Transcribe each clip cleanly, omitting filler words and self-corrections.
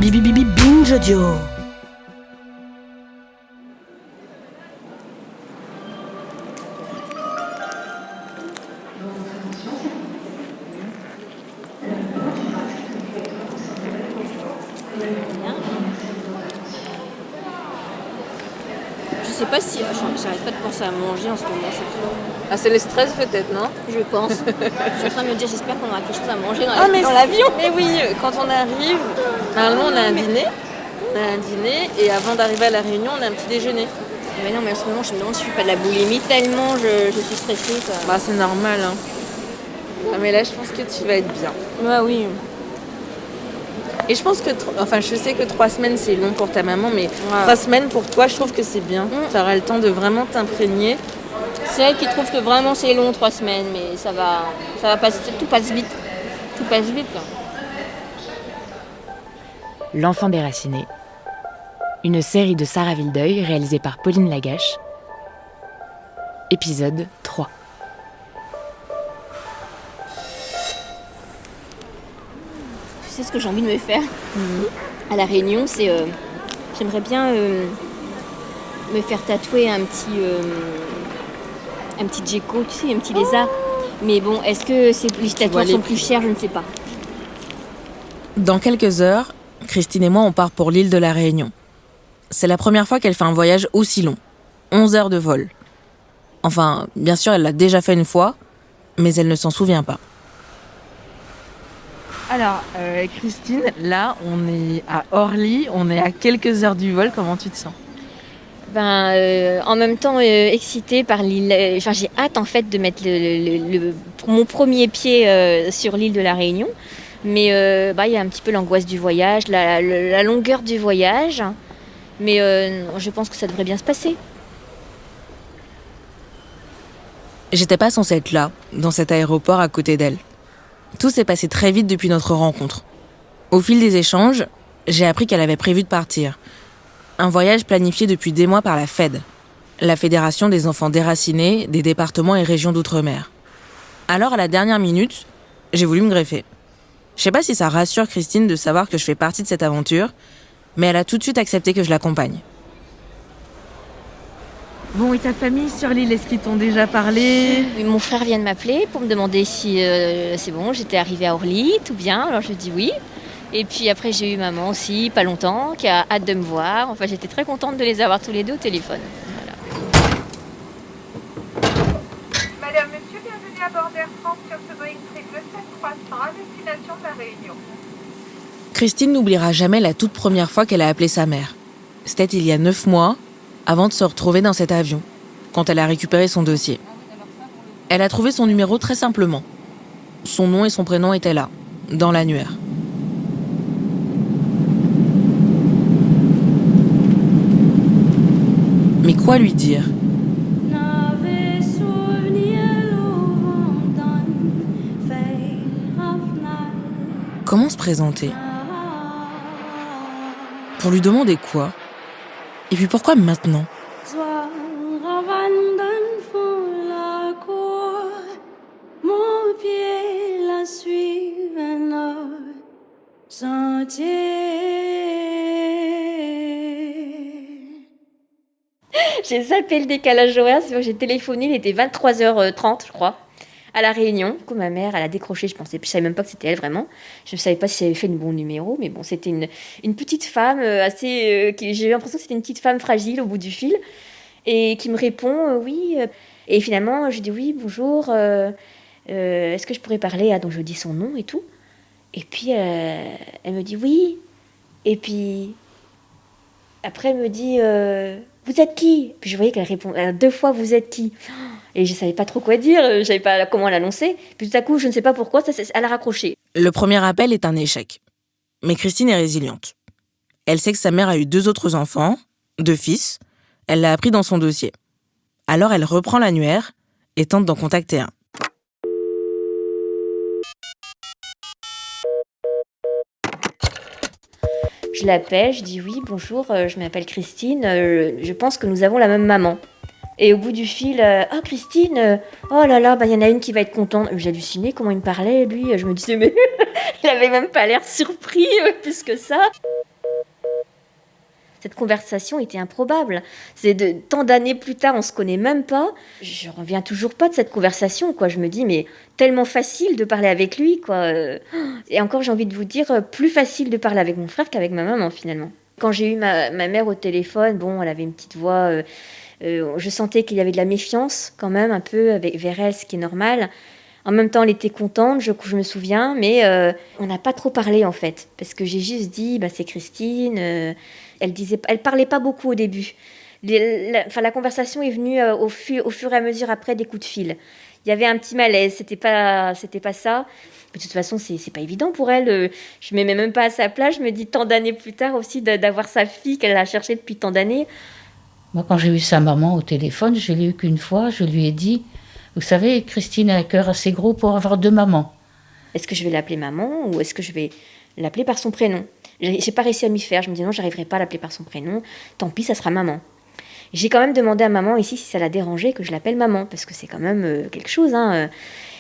Binge Audio. Je sais pas si... J'arrête pas de penser à manger en ce moment. Ah, c'est le stress peut-être, non? Je pense. Je suis en train de me dire, j'espère qu'on aura quelque chose à manger dans l'avion. Mais oui, quand on arrive, normalement on a un dîner. Et avant d'arriver à la réunion, on a un petit déjeuner. Mais non, mais en ce moment, je me demande si je fais pas de la boulimie tellement je suis stressée. Quoi. Bah c'est normal, hein. Ah, mais là, je pense que tu vas être bien. Ouais, oui. Et je pense que... je sais que 3 semaines, c'est long pour ta maman, mais 3 semaines pour toi, je trouve que c'est bien. Tu auras le temps de vraiment t'imprégner. C'est elle qui trouve que vraiment c'est long, 3 semaines, mais ça va passer, tout passe vite. Tout passe vite, là. L'enfant déraciné. Une série de Sarah Vildeuil réalisée par Pauline Lagache. Épisode 3. Tu sais ce que j'ai envie de me faire à la Réunion, c'est... j'aimerais bien me faire tatouer un petit gecko, tu sais, un petit lézard. Mais bon, est-ce que les tatouages sont plus chers? Je ne sais pas. Dans quelques heures, Christine et moi, on part pour l'île de la Réunion. C'est la première fois qu'elle fait un voyage aussi long. 11 heures de vol. Enfin, bien sûr, elle l'a déjà fait une fois, mais elle ne s'en souvient pas. Alors, Christine, là, on est à Orly, on est à quelques heures du vol. Comment tu te sens? En même temps excitée par l'île. Enfin, j'ai hâte en fait de mettre mon premier pied sur l'île de la Réunion. Mais il y a un petit peu l'angoisse du voyage, la longueur du voyage. Mais je pense que ça devrait bien se passer. J'étais pas censée être là, dans cet aéroport à côté d'elle. Tout s'est passé très vite depuis notre rencontre. Au fil des échanges, j'ai appris qu'elle avait prévu de partir. Un voyage planifié depuis des mois par la FED, la Fédération des enfants déracinés des départements et régions d'outre-mer. Alors, à la dernière minute, j'ai voulu me greffer. Je sais pas si ça rassure Christine de savoir que je fais partie de cette aventure, mais elle a tout de suite accepté que je l'accompagne. Bon, et ta famille sur l'île, est-ce qu'ils t'ont déjà parlé? Mon frère vient de m'appeler pour me demander si c'est bon, j'étais arrivée à Orly, tout bien. Alors je dis oui. Et puis après, j'ai eu maman aussi, pas longtemps, qui a hâte de me voir. Enfin, j'étais très contente de les avoir tous les deux au téléphone. Voilà. Madame, monsieur, bienvenue à bord d'Air France sur ce Boeing 737-300 à destination de la Réunion. Christine n'oubliera jamais la toute première fois qu'elle a appelé sa mère. C'était il y a 9 mois, avant de se retrouver dans cet avion, quand elle a récupéré son dossier. Elle a trouvé son numéro très simplement. Son nom et son prénom étaient là, dans l'annuaire. Mais quoi lui dire? Comment se présenter? Pour lui demander quoi? Et puis pourquoi maintenant? J'ai zappé le décalage horaire, c'est vrai que j'ai téléphoné, il était 23h30, je crois, à la Réunion. Du coup, ma mère, elle a décroché, je savais même pas que c'était elle vraiment. Je ne savais pas si elle avait fait le bon numéro, mais bon, c'était une petite femme j'ai eu l'impression que c'était une petite femme fragile au bout du fil, et qui me répond oui. Et finalement, je dis oui, bonjour, est-ce que je pourrais parler? Donc je dis son nom et tout. Et puis, elle me dit oui. Et puis, après, elle me dit... vous êtes qui? Puis je voyais qu'elle répond 2 fois, vous êtes qui? Et je savais pas trop quoi dire, je savais pas comment l'annoncer. Puis tout à coup, je ne sais pas pourquoi, elle a raccroché. Le premier appel est un échec. Mais Christine est résiliente. Elle sait que sa mère a eu 2 autres enfants, 2 fils. Elle l'a appris dans son dossier. Alors elle reprend l'annuaire et tente d'en contacter un. Je l'appelle, je dis oui, bonjour, je m'appelle Christine, je pense que nous avons la même maman. Et au bout du fil, ah Christine, oh là là, y en a une qui va être contente. J'ai halluciné comment il me parlait, lui. Je me disais, mais il avait même pas l'air surpris plus que ça. Cette conversation était improbable. Tant d'années plus tard, on ne se connaît même pas. Je ne reviens toujours pas de cette conversation, quoi. Je me dis, mais tellement facile de parler avec lui, quoi. Et encore, j'ai envie de vous dire, plus facile de parler avec mon frère qu'avec ma maman, finalement. Quand j'ai eu ma mère au téléphone, bon, elle avait une petite voix... je sentais qu'il y avait de la méfiance, quand même, un peu vers elle, ce qui est normal. En même temps, elle était contente, je me souviens, mais on n'a pas trop parlé, en fait. Parce que j'ai juste dit, c'est Christine. Elle parlait pas beaucoup au début. La conversation est venue au fur et à mesure après des coups de fil. Il y avait un petit malaise, c'était pas ça. De toute façon, c'est pas évident pour elle. Je me mets même pas à sa place. Je me dis tant d'années plus tard aussi d'avoir sa fille qu'elle a cherchée depuis tant d'années. Moi, quand j'ai eu sa maman au téléphone, je l'ai eu qu'une fois. Je lui ai dit, vous savez, Christine a un cœur assez gros pour avoir 2 mamans. Est-ce que je vais l'appeler maman ou est-ce que je vais l'appeler par son prénom ? J'ai pas réussi à m'y faire. Je me dis non, j'arriverai pas à l'appeler par son prénom. Tant pis, ça sera maman. J'ai quand même demandé à maman ici si ça la dérangeait que je l'appelle maman, parce que c'est quand même quelque chose.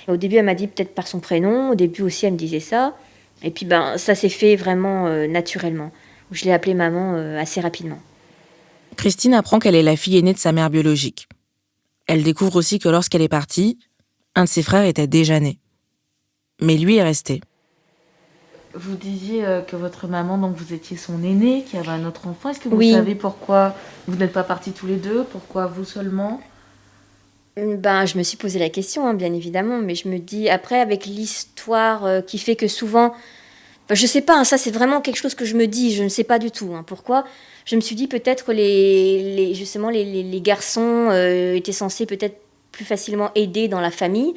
Au début, elle m'a dit peut-être par son prénom. Au début aussi, elle me disait ça. Et puis, ça s'est fait vraiment naturellement. Je l'ai appelée maman assez rapidement. Christine apprend qu'elle est la fille aînée de sa mère biologique. Elle découvre aussi que lorsqu'elle est partie, un de ses frères était déjà né. Mais lui est resté. Vous disiez que votre maman, donc vous étiez son aînée, qui avait un autre enfant. Est-ce que vous Oui. savez pourquoi vous n'êtes pas partis tous les deux ? Pourquoi vous seulement ? Je me suis posé la question, bien évidemment, mais je me dis, après, avec l'histoire qui fait que souvent... je sais pas, ça c'est vraiment quelque chose que je me dis, je ne sais pas du tout. Pourquoi ? Je me suis dit peut-être justement les garçons étaient censés peut-être plus facilement aider dans la famille,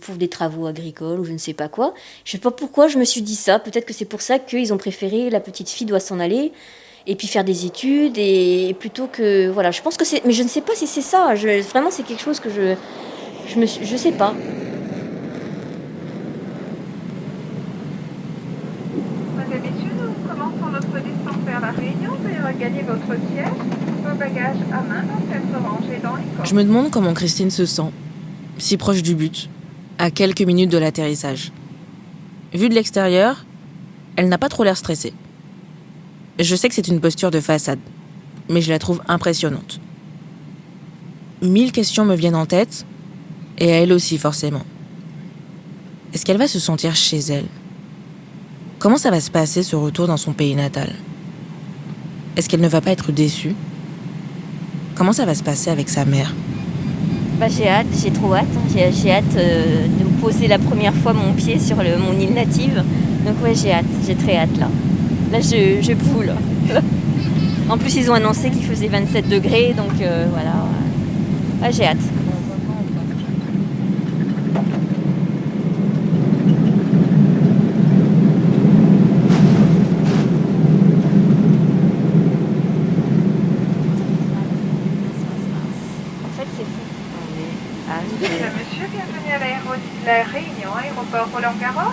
pour des travaux agricoles ou je ne sais pas quoi. Je sais pas pourquoi je me suis dit ça. Peut-être que c'est pour ça qu'ils ont préféré la petite fille doit s'en aller et puis faire des études et plutôt que voilà. Je pense que c'est, mais je ne sais pas si c'est ça. Vraiment c'est quelque chose que je sais pas. Mesdames et messieurs, nous commençons notre descente vers la Réunion. Veuillez regagner votre siège. Vos bagages à main doivent être rangés dans les coffres. Je me demande comment Christine se sent, si proche du but, à quelques minutes de l'atterrissage. Vue de l'extérieur, elle n'a pas trop l'air stressée. Je sais que c'est une posture de façade, mais je la trouve impressionnante. 1000 questions me viennent en tête, et à elle aussi forcément. Est-ce qu'elle va se sentir chez elle ? Comment ça va se passer ce retour dans son pays natal ? Est-ce qu'elle ne va pas être déçue ? Comment ça va se passer avec sa mère ? J'ai hâte, j'ai trop hâte. J'ai hâte de me poser la première fois mon pied sur mon île native. Donc ouais, j'ai hâte, j'ai très hâte là. Là, je boule. En plus, ils ont annoncé qu'il faisait 27 degrés, donc voilà. Ouais, j'ai hâte. Monsieur, bienvenue à la Réunion, aéroport Roland-Garros.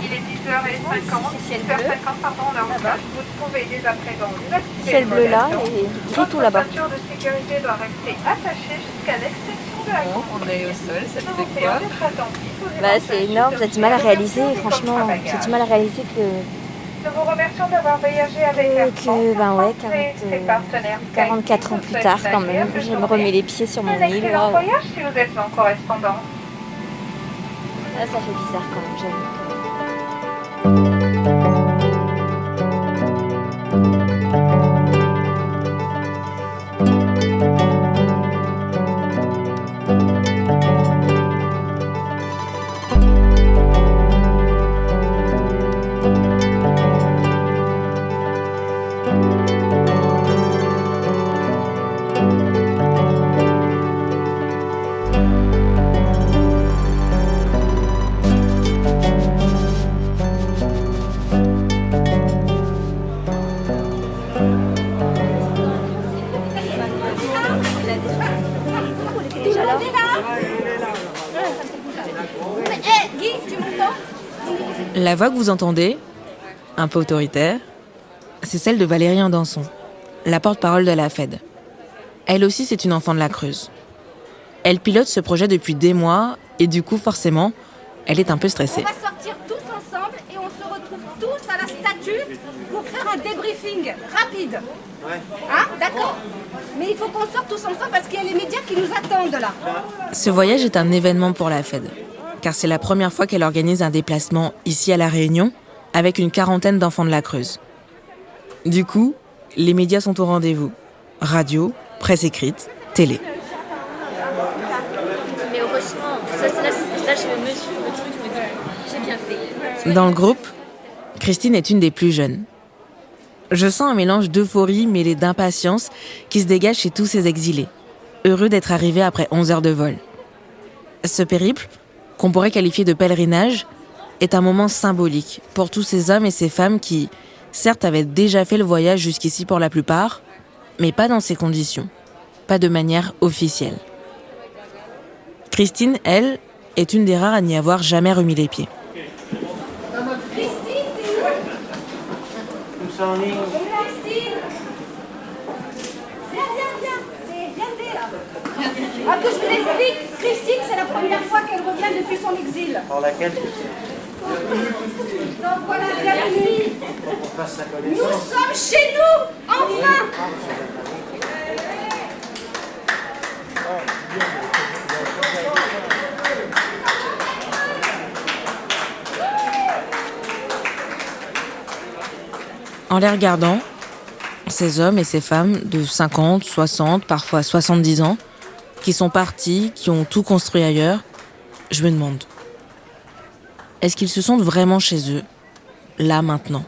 Il est 10h50, 10h50, pardon, l'heure de place. Vous pouvez dès à présent vous activer Ciel bleu là modèle. et gris tout là-bas. Votre ceinture de sécurité doit rester attachée jusqu'à l'extinction de la conduite. On est au sol, ça S'il vous plaît, d'être attentif aux C'est énorme, j'ai du mal à réaliser, franchement, j'ai du mal à réaliser que Nous vous remercions d'avoir voyagé avec Air France. Ses partenaires 44 ans plus tard quand même, je me remets les pieds sur mon Un île. excellent Waouh. voyage si vous êtes en correspondance. Là, ça fait bizarre quand même, j'avoue. La voix que vous entendez, un peu autoritaire, c'est celle de Valérie Andanson, la porte-parole de la Fed. Elle aussi, c'est une enfant de la Creuse. Elle pilote ce projet depuis des mois et du coup, forcément, elle est un peu stressée. On va sortir tous ensemble et on se retrouve retrouve tous à la statue pour faire un débriefing rapide. Hein, d'accord? Mais il faut qu'on sorte tous ensemble parce qu'il y a les médias qui nous attendent là. Ce voyage est un événement pour la Fed, car c'est la première fois qu'elle organise un déplacement ici à La Réunion avec une quarantaine d'enfants de la Creuse. Du coup, les médias sont au rendez-vous. Radio, presse écrite, télé. Mais heureusement, là je me suis le truc, je me dis, j'ai bien fait. Dans le groupe, Christine est une des plus jeunes. Je sens un mélange d'euphorie mêlé d'impatience qui se dégage chez tous ces exilés, heureux d'être arrivés après 11 heures de vol. Ce périple, qu'on pourrait qualifier de pèlerinage, est un moment symbolique pour tous ces hommes et ces femmes qui, certes, avaient déjà fait le voyage jusqu'ici pour la plupart, mais pas dans ces conditions, pas de manière officielle. Christine, elle, est une des rares à n'y avoir jamais remis les pieds. Christine, t'es où? Christine! Viens, là. Ah, que je vous explique, Christine, c'est la première fois qu'elle revient depuis son exil. Par laquelle Donc voilà, bienvenue. on fasse sa Nous connaissance. sommes chez nous, enfin. En les regardant, ces hommes et ces femmes de 50, 60, parfois 70 ans, qui sont partis, qui ont tout construit ailleurs, je me demande, est-ce qu'ils se sentent vraiment chez eux, là, maintenant?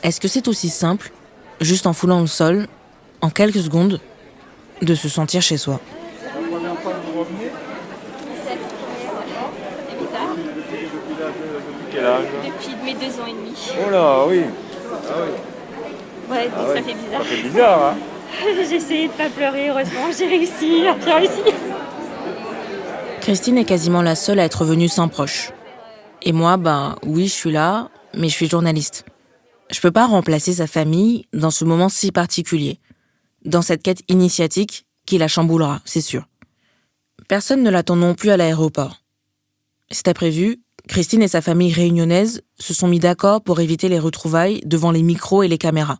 Est-ce que c'est aussi simple, juste en foulant le sol, en quelques secondes, de se sentir chez soi? Quel âge? Depuis mes 2 ans et demi. Oh là, oui. Ouais, donc ça fait bizarre. Ça fait bizarre, hein? J'ai essayé de pas pleurer, heureusement, j'ai réussi. J'ai réussi. Christine est quasiment la seule à être venue sans proche. Et moi, oui, je suis là, mais je suis journaliste. Je peux pas remplacer sa famille dans ce moment si particulier, dans cette quête initiatique qui la chamboulera, c'est sûr. Personne ne l'attend non plus à l'aéroport. C'était prévu, Christine et sa famille réunionnaise se sont mis d'accord pour éviter les retrouvailles devant les micros et les caméras.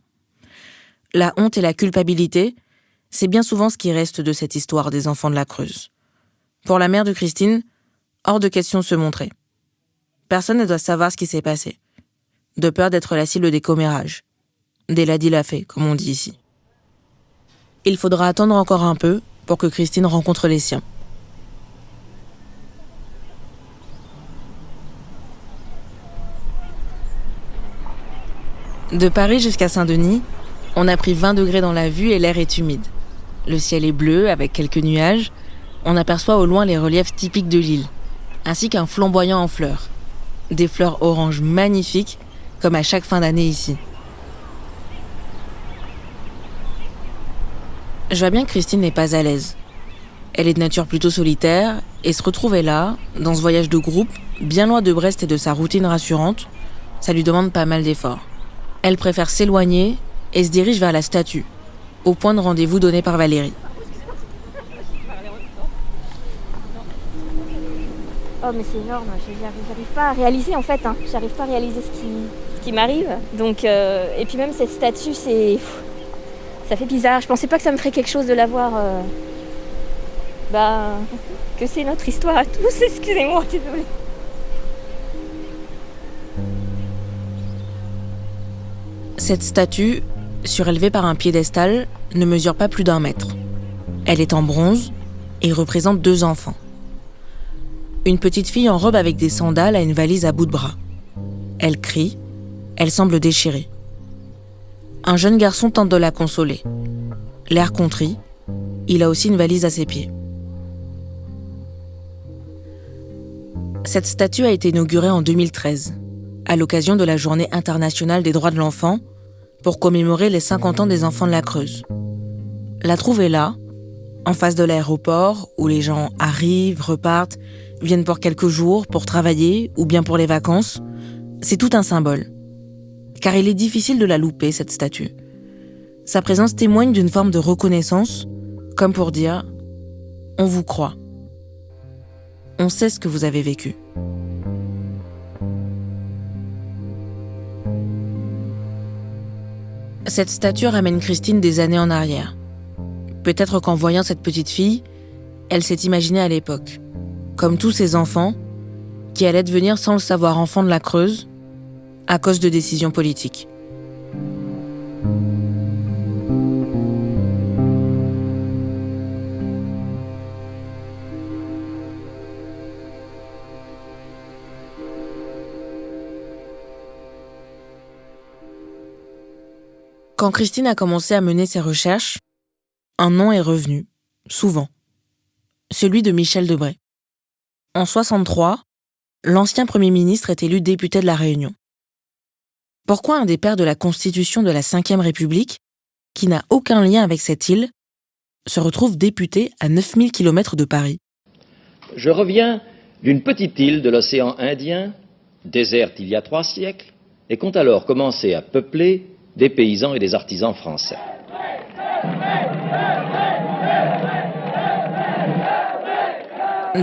La honte et la culpabilité, c'est bien souvent ce qui reste de cette histoire des enfants de la Creuse. Pour la mère de Christine, hors de question de se montrer. Personne ne doit savoir ce qui s'est passé, de peur d'être la cible des commérages. Des ladis l'a fait, comme on dit ici. Il faudra attendre encore un peu pour que Christine rencontre les siens. De Paris jusqu'à Saint-Denis, on a pris 20 degrés dans la vue et l'air est humide. Le ciel est bleu avec quelques nuages. On aperçoit au loin les reliefs typiques de l'île, ainsi qu'un flamboyant en fleurs. Des fleurs oranges magnifiques, comme à chaque fin d'année ici. Je vois bien que Christine n'est pas à l'aise. Elle est de nature plutôt solitaire et se retrouver là, dans ce voyage de groupe, bien loin de Brest et de sa routine rassurante, ça lui demande pas mal d'efforts. Elle préfère s'éloigner et se dirige vers la statue, au point de rendez-vous donné par Valérie. Oh mais c'est énorme, j'arrive pas à réaliser en fait, j'arrive pas à réaliser ce qui m'arrive. Donc, et puis même cette statue, ça fait bizarre, je pensais pas que ça me ferait quelque chose de la voir. Que c'est notre histoire à tous, excusez-moi, désolée. Cette statue, surélevée par un piédestal, ne mesure pas plus d'1 mètre. Elle est en bronze et représente 2 enfants. Une petite fille en robe avec des sandales a une valise à bout de bras. Elle crie, elle semble déchirée. Un jeune garçon tente de la consoler. L'air contrit, il a aussi une valise à ses pieds. Cette statue a été inaugurée en 2013, à l'occasion de la Journée internationale des droits de l'enfant, pour commémorer les 50 ans des enfants de la Creuse. La trouver là, en face de l'aéroport, où les gens arrivent, repartent, viennent pour quelques jours, pour travailler, ou bien pour les vacances, c'est tout un symbole. Car il est difficile de la louper, cette statue. Sa présence témoigne d'une forme de reconnaissance, comme pour dire « on vous croit ». On sait ce que vous avez vécu. Cette statue ramène Christine des années en arrière. Peut-être qu'en voyant cette petite fille, elle s'est imaginée à l'époque, comme tous ces enfants, qui allaient devenir sans le savoir enfants de la Creuse, à cause de décisions politiques. Quand Christine a commencé à mener ses recherches, un nom est revenu, souvent. Celui de Michel Debré. En 1963, l'ancien Premier ministre est élu député de La Réunion. Pourquoi un des pères de la Constitution de la Ve République, qui n'a aucun lien avec cette île, se retrouve député à 9000 km de Paris? Je reviens d'une petite île de l'océan Indien, déserte il y a 3 siècles, et compte alors commencer à peupler des paysans et des artisans français.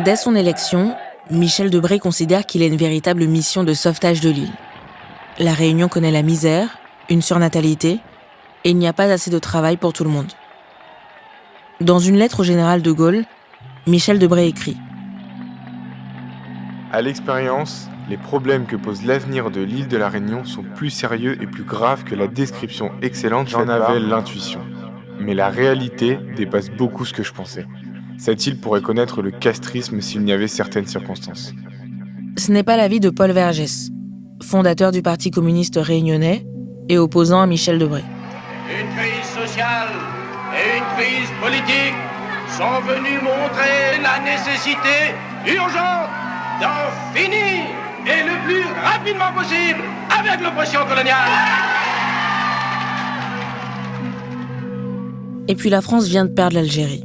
Dès son élection, Michel Debré considère qu'il a une véritable mission de sauvetage de l'île. La Réunion connaît la misère, une surnatalité, et il n'y a pas assez de travail pour tout le monde. Dans une lettre au général de Gaulle, Michel Debré écrit : À l'expérience, les problèmes que pose l'avenir de l'île de la Réunion sont plus sérieux et plus graves que la description excellente. J'en avais l'intuition. Mais la réalité dépasse beaucoup ce que je pensais. Cette île pourrait connaître le castrisme s'il n'y avait certaines circonstances. Ce n'est pas l'avis de Paul Vergès, fondateur du Parti communiste réunionnais et opposant à Michel Debré. Une crise sociale et une crise politique sont venues montrer la nécessité urgente d'en finir, et le plus rapidement possible, avec l'oppression coloniale. Et puis la France vient de perdre l'Algérie.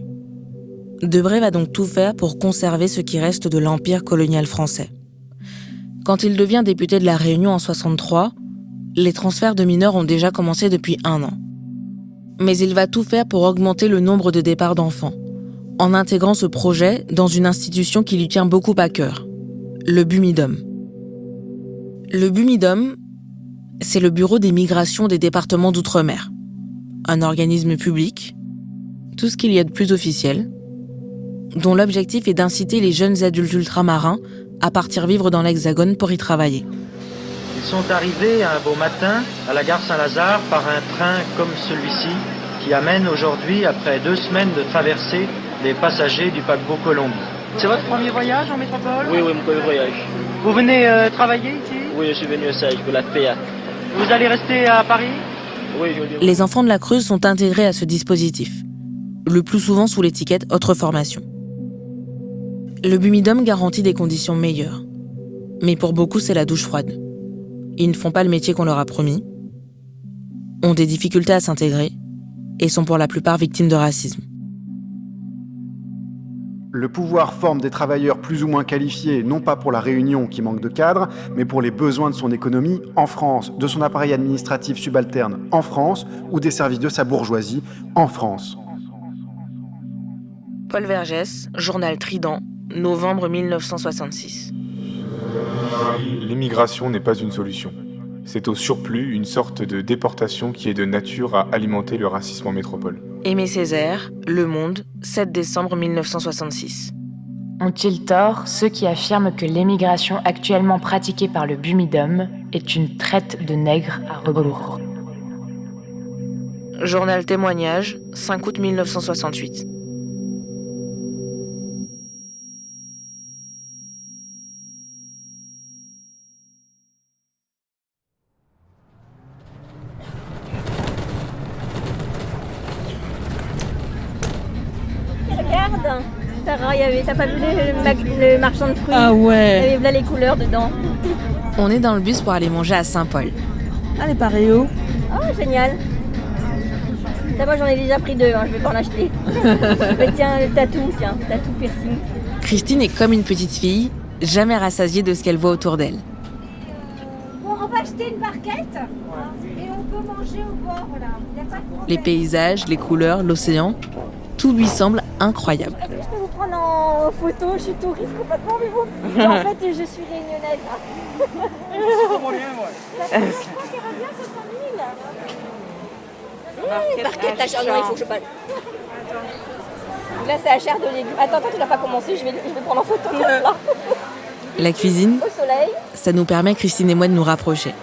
Debré va donc tout faire pour conserver ce qui reste de l'empire colonial français. Quand il devient député de La Réunion en 1963, les transferts de mineurs ont déjà commencé depuis 1 an. Mais il va tout faire pour augmenter le nombre de départs d'enfants, en intégrant ce projet dans une institution qui lui tient beaucoup à cœur, le BUMIDOM. Le BUMIDOM, c'est le Bureau des migrations des départements d'outre-mer. Un organisme public, tout ce qu'il y a de plus officiel, dont l'objectif est d'inciter les jeunes adultes ultramarins à partir vivre dans l'Hexagone pour y travailler. Ils sont arrivés un beau matin à la gare Saint-Lazare par un train comme celui-ci qui amène aujourd'hui, après 2 semaines de traversée, les passagers du paquebot Colombie. C'est votre premier voyage en métropole ? Oui, mon premier voyage. Vous venez travailler ici ? Oui, je suis venu au stage pour la PA. Vous allez rester à Paris ? Oui, je vais. Les enfants de la Creuse sont intégrés à ce dispositif, le plus souvent sous l'étiquette « Autre formation ». Le BUMIDOM garantit des conditions meilleures. Mais pour beaucoup, c'est la douche froide. Ils ne font pas le métier qu'on leur a promis, ont des difficultés à s'intégrer et sont pour la plupart victimes de racisme. Le pouvoir forme des travailleurs plus ou moins qualifiés, non pas pour la Réunion qui manque de cadres, mais pour les besoins de son économie en France, de son appareil administratif subalterne en France ou des services de sa bourgeoisie en France. Paul Vergès, journal Trident, novembre 1966. L'immigration n'est pas une solution. C'est au surplus une sorte de déportation qui est de nature à alimenter le racisme en métropole. Aimé Césaire, Le Monde, 7 décembre 1966. Ont-ils tort ceux qui affirment que l'émigration actuellement pratiquée par le BUMIDOM est une traite de nègres à rebours? Journal Témoignage, 5 août 1968. Regarde, Sarah, t'as pas vu le marchand de fruits? Ah ouais. Il y avait là les couleurs dedans. On est dans le bus pour aller manger à Saint-Paul. Ah, les paréos. Oh, génial. Ça, moi, j'en ai déjà pris 2, je vais pas en acheter. Mais tiens, le tatou piercing. Christine est comme une petite fille, jamais rassasiée de ce qu'elle voit autour d'elle. Bon, on va acheter une barquette et on peut manger au bord, là. Y a pas de problème. Les paysages, les couleurs, l'océan, tout lui semble incroyable. Est-ce que je peux vous prendre en photo? Je suis touriste complètement, mais bon. En fait, je suis réunionnaise. Je crois qu'il y aura bien 60 000. Barquette à chair. Non, il faut que je parle. Là, c'est à chair de légumes. Attends, tu n'as pas commencé, je vais prendre en photo. Là. La cuisine, Au soleil. ça nous permet, Christine et moi, de nous rapprocher.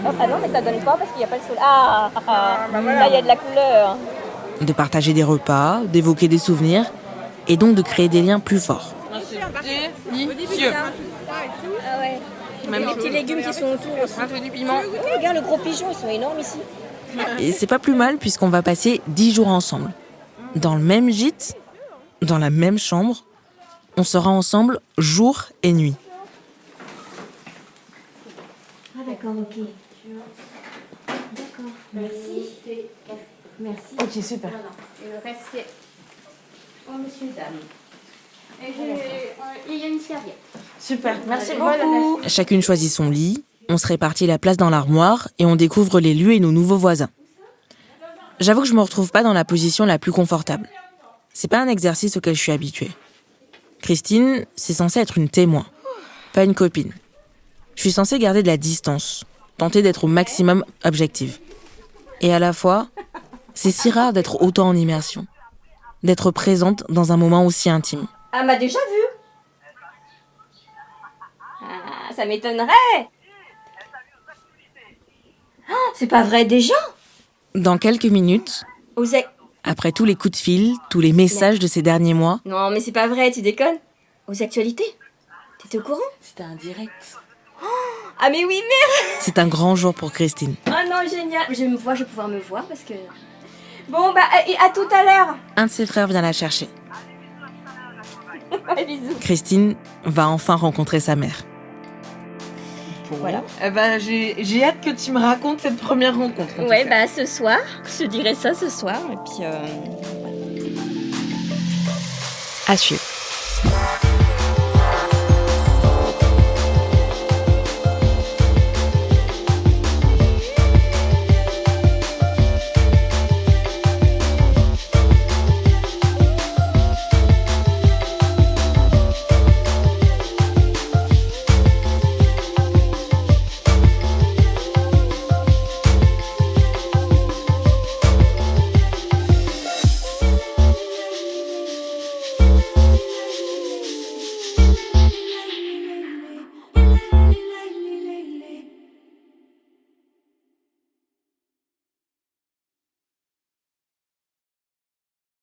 Ah non, mais ça donne pas parce qu'il n'y a pas le soleil. Là, il y a de la couleur. De partager des repas, d'évoquer des souvenirs, et donc de créer des liens plus forts. Délicieux. Ah ouais. Même les petits légumes qui sont autour aussi. Un peu du piment. Regarde le gros pigeon, ils sont énormes ici. Et c'est pas plus mal puisqu'on va passer 10 jours ensemble. Dans le même gîte, dans la même chambre, on sera ensemble jour et nuit. Ah d'accord, ok. D'accord, merci. Merci. Ok, super. Et le reste, c'est... Oh, monsieur, dame. Et il y a une serviette. Super, merci beaucoup. Chacune choisit son lit, on se répartit la place dans l'armoire et on découvre les lieux et nos nouveaux voisins. J'avoue que je me retrouve pas dans la position la plus confortable. C'est pas un exercice auquel je suis habituée. Christine, c'est censé être une témoin, pas une copine. Je suis censée garder de la distance, tenter d'être au maximum objective. Et à la fois, c'est si rare d'être autant en immersion, d'être présente dans un moment aussi intime. Ah, m'a déjà vu. Ah, ça m'étonnerait. Oh, c'est pas vrai déjà. Dans quelques minutes, après tous les coups de fil, tous les messages de ces derniers mois... Non, mais c'est pas vrai, tu déconnes. Aux actualités. T'étais au courant? C'était un direct. Ah mais oui, merde. C'est un grand jour pour Christine. Ah non, génial. Je vais pouvoir me voir parce que... Bon, bah, et à tout à l'heure. Un de ses frères vient la chercher. Bisous. Christine va enfin rencontrer sa mère. Voilà. Eh ben, j'ai hâte que tu me racontes cette première rencontre. Ouais, bah ce soir. Je te dirai ça ce soir. Et puis... À suivre.